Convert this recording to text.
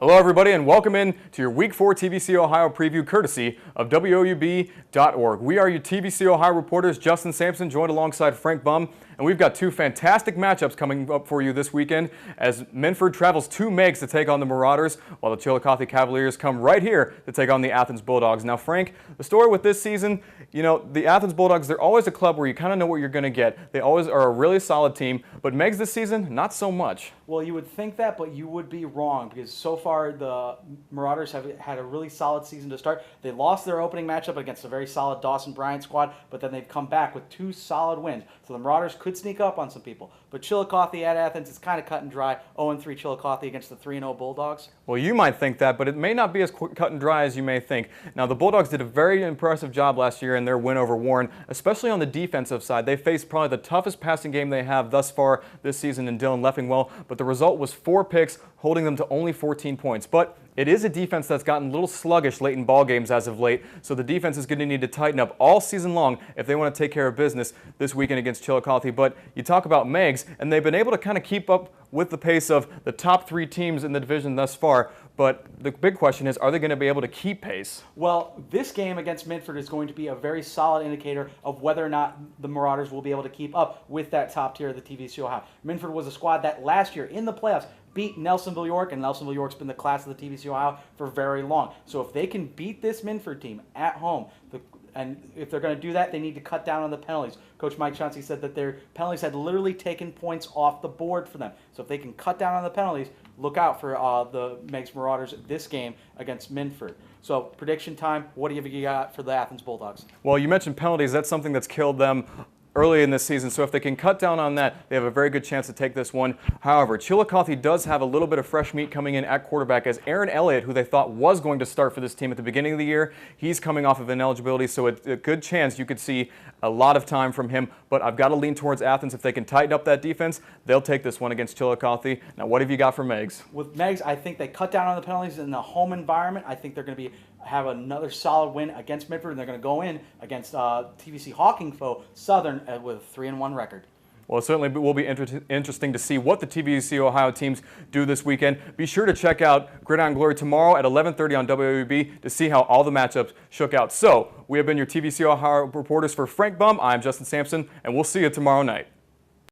Hello everybody and welcome in to your Week 4 TVC-Ohio preview courtesy of WOUB.org. We are your TVC-Ohio reporters, Justin Sampson, joined alongside Frank Bum, and we've got two fantastic matchups coming up for you this weekend as Minford travels to Meigs to take on the Marauders, while the Chillicothe Cavaliers come right here to take on the Athens Bulldogs. Now Frank, the story with this season, you know, the Athens Bulldogs, they're always a club where you kind of know what you're going to get. They always are a really solid team, but Meigs this season, not so much. Well, you would think that, but you would be wrong because so far the Marauders have had a really solid season to start. They lost their opening matchup against a very solid Dawson Bryant squad, but then they've come back with two solid wins. So the Marauders could sneak up on some people. But Chillicothe at Athens is kind of cut and dry. 0-3 Chillicothe against the 3-0 Bulldogs. Well, you might think that, but it may not be as cut and dry as you may think. Now, the Bulldogs did a very impressive job last year in their win over Warren, especially on the defensive side. They faced probably the toughest passing game they have thus far this season in Dylan Leffingwell, but the result was 4 picks, holding them to only 14 points. But it is a defense that's gotten a little sluggish late in ball games as of late, so the defense is going to need to tighten up all season long if they want to take care of business this weekend against Chillicothe. But you talk about Meigs, and they've been able to kind of keep up with the pace of the top 3 teams in the division thus far. But the big question is, are they going to be able to keep pace? Well, this game against Minford is going to be a very solid indicator of whether or not the Marauders will be able to keep up with that top tier of the TVC-Ohio. Minford was a squad that last year in the playoffs beat Nelsonville York, and Nelsonville York's been the class of the TVC-Ohio for very long. So if they can beat this Minford team at home, and if they're going to do that, they need to cut down on the penalties. Coach Mike Chauncey said that their penalties had literally taken points off the board for them. So if they can cut down on the penalties, look out for the Meigs Marauders this game against Minford. So prediction time, what do you got for the Athens Bulldogs? Well, you mentioned penalties. That's something that's killed them early in this season, so if they can cut down on that, they have a very good chance to take this one. However, Chillicothe does have a little bit of fresh meat coming in at quarterback, as Aaron Elliott, who they thought was going to start for this team at the beginning of the year, he's coming off of ineligibility, so it's a good chance you could see a lot of time from him. But I've got to lean towards Athens. If they can tighten up that defense, they'll take this one against Chillicothe. Now, what have you got for Meigs? With Meigs, I think they cut down on the penalties in the home environment. I think they're going to have another solid win against Minford, and they're going to go in against TVC Hawking foe Southern with a 3-1 record. Well, it certainly will be interesting to see what the TVC-Ohio teams do this weekend. Be sure to check out Gridiron Glory tomorrow at 11:30 on WOUB to see how all the matchups shook out. So, we have been your TVC-Ohio reporters for Frank Bum. I'm Justin Sampson, and we'll see you tomorrow night.